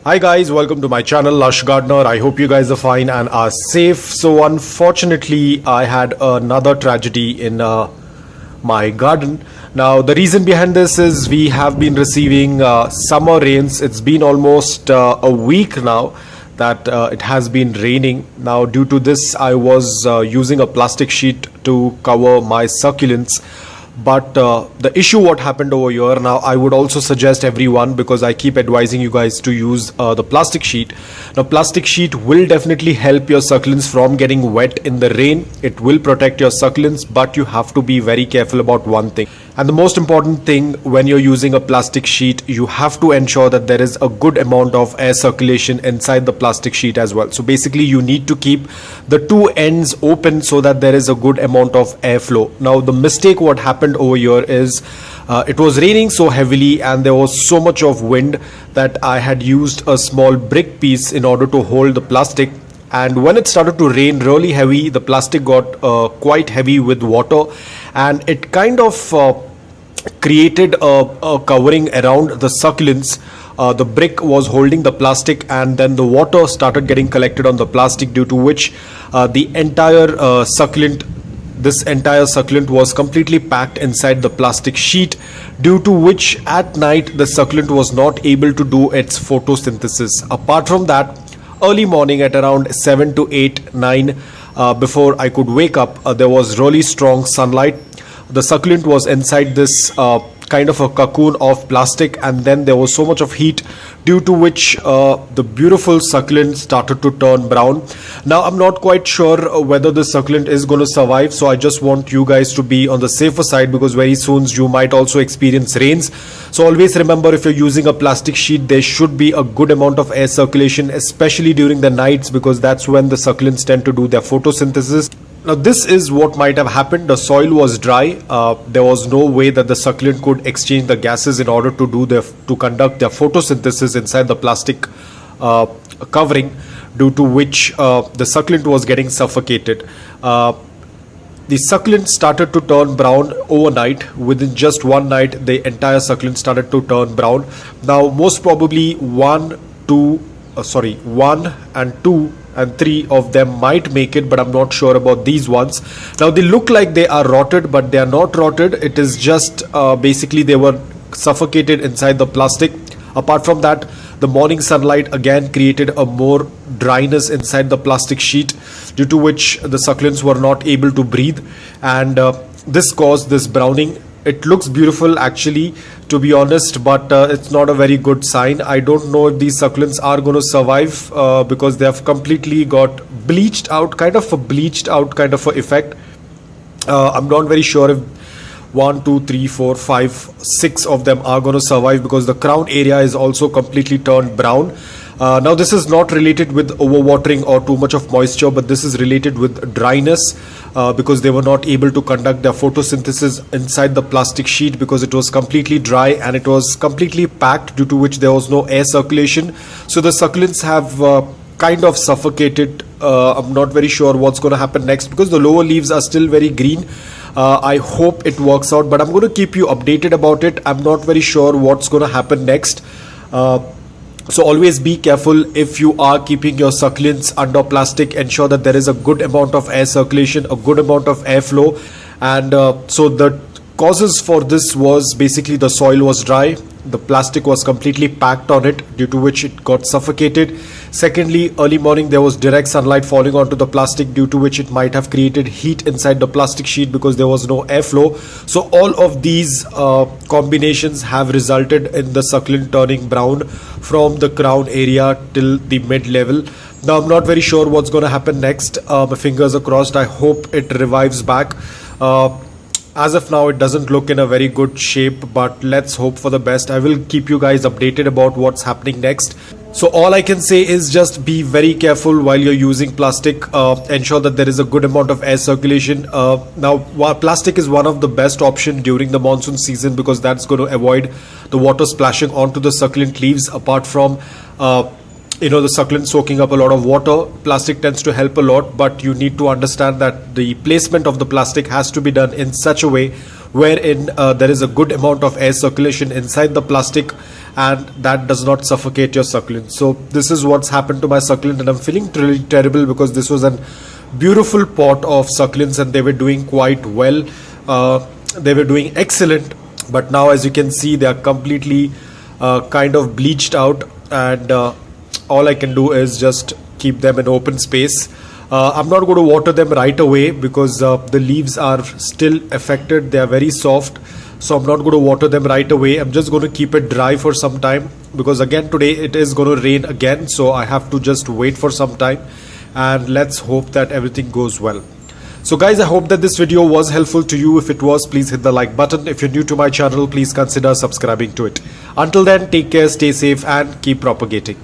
Hi guys, welcome to my channel Lush Gardener. I hope you guys are fine and are safe. So unfortunately I had another tragedy in my garden. Now the reason behind this is we have been receiving summer rains. It's been almost a week now that it has been raining. Now due to this I was using a plastic sheet to cover my succulents. But the issue what happened over here, now I would also suggest everyone, because I keep advising you guys to use the plastic sheet. Now plastic sheet will definitely help your succulents from getting wet in the rain. It will protect your succulents, but you have to be very careful about one thing. And the most important thing when you're using a plastic sheet, you have to ensure that there is a good amount of air circulation inside the plastic sheet as well. So basically you need to keep the two ends open so that there is a good amount of airflow. Now the mistake what happened over here is it was raining so heavily and there was so much of wind that I had used a small brick piece in order to hold the plastic. And when it started to rain really heavy, the plastic got quite heavy with water, and it kind of created a covering around the succulents. The brick was holding the plastic, and then the water started getting collected on the plastic, due to which the entire succulent was completely packed inside the plastic sheet, due to which at night the succulent was not able to do its photosynthesis. Apart from that, early morning at around 7 to 8, 9, before I could wake up, there was really strong sunlight. The succulent was inside this kind of a cocoon of plastic, and then there was so much of heat, due to which the beautiful succulent started to turn brown. Now I'm not quite sure whether the succulent is going to survive, so I just want you guys to be on the safer side, because very soon you might also experience rains. So always remember, if you're using a plastic sheet, there should be a good amount of air circulation, especially during the nights, because that's when the succulents tend to do their photosynthesis. Now this is what might have happened. The soil was dry. There was no way that the succulent could exchange the gases in order to conduct their photosynthesis inside the plastic covering, due to which the succulent was getting suffocated. The succulent started to turn brown overnight. Within just one night, the entire succulent started to turn brown. Now most probably 1 and 2 and 3 of them might make it, but I'm not sure about these ones. Now they look like they are rotted, but they are not rotted. It is just basically they were suffocated inside the plastic. Apart from that, the morning sunlight again created a more dryness inside the plastic sheet, due to which the succulents were not able to breathe, and this caused this browning. It looks beautiful actually, to be honest, but it's not a very good sign. I don't know if these succulents are going to survive, because they have completely got bleached out, kind of a effect. I'm not very sure if 1, 2, 3, 4, 5, 6 of them are going to survive, because the crown area is also completely turned brown. Now this is not related with overwatering or too much of moisture, but this is related with dryness, because they were not able to conduct their photosynthesis inside the plastic sheet, because it was completely dry and it was completely packed, due to which there was no air circulation. So the succulents have kind of suffocated. I'm not very sure what's going to happen next, because the lower leaves are still very green. I hope it works out, but I'm going to keep you updated about it. I'm not very sure what's going to happen next. So always be careful if you are keeping your succulents under plastic. Ensure that there is a good amount of air circulation, a good amount of airflow. And so the causes for this was basically the soil was dry, the plastic was completely packed on it, due to which it got suffocated. Secondly, early morning there was direct sunlight falling onto the plastic, due to which it might have created heat inside the plastic sheet, because there was no airflow. So all of these combinations have resulted in the succulent turning brown from the crown area till the mid level. Now I'm not very sure what's going to happen next. My fingers are crossed. I hope it revives back. As of now, it doesn't look in a very good shape, but let's hope for the best. I will keep you guys updated about what's happening next. So all I can say is just be very careful while you're using plastic. Ensure that there is a good amount of air circulation. Now, plastic is one of the best option during the monsoon season, because that's going to avoid the water splashing onto the succulent leaves. Apart from the succulent soaking up a lot of water, plastic tends to help a lot, but you need to understand that the placement of the plastic has to be done in such a way wherein there is a good amount of air circulation inside the plastic, and that does not suffocate your succulent. So this is what's happened to my succulent, and I'm feeling really terrible because this was a beautiful pot of succulents and they were doing quite well. They were doing excellent, but now as you can see, they are completely kind of bleached out, and all I can do is just keep them in open space. I'm not going to water them right away because the leaves are still affected. They are very soft, so I'm not going to water them right away. I'm just going to keep it dry for some time, because again today it is going to rain again, so I have to just wait for some time, and let's hope that everything goes well. So guys, I hope that this video was helpful to you. If it was, please hit the like button. If you're new to my channel, please consider subscribing to it. Until then, take care, stay safe, and keep propagating.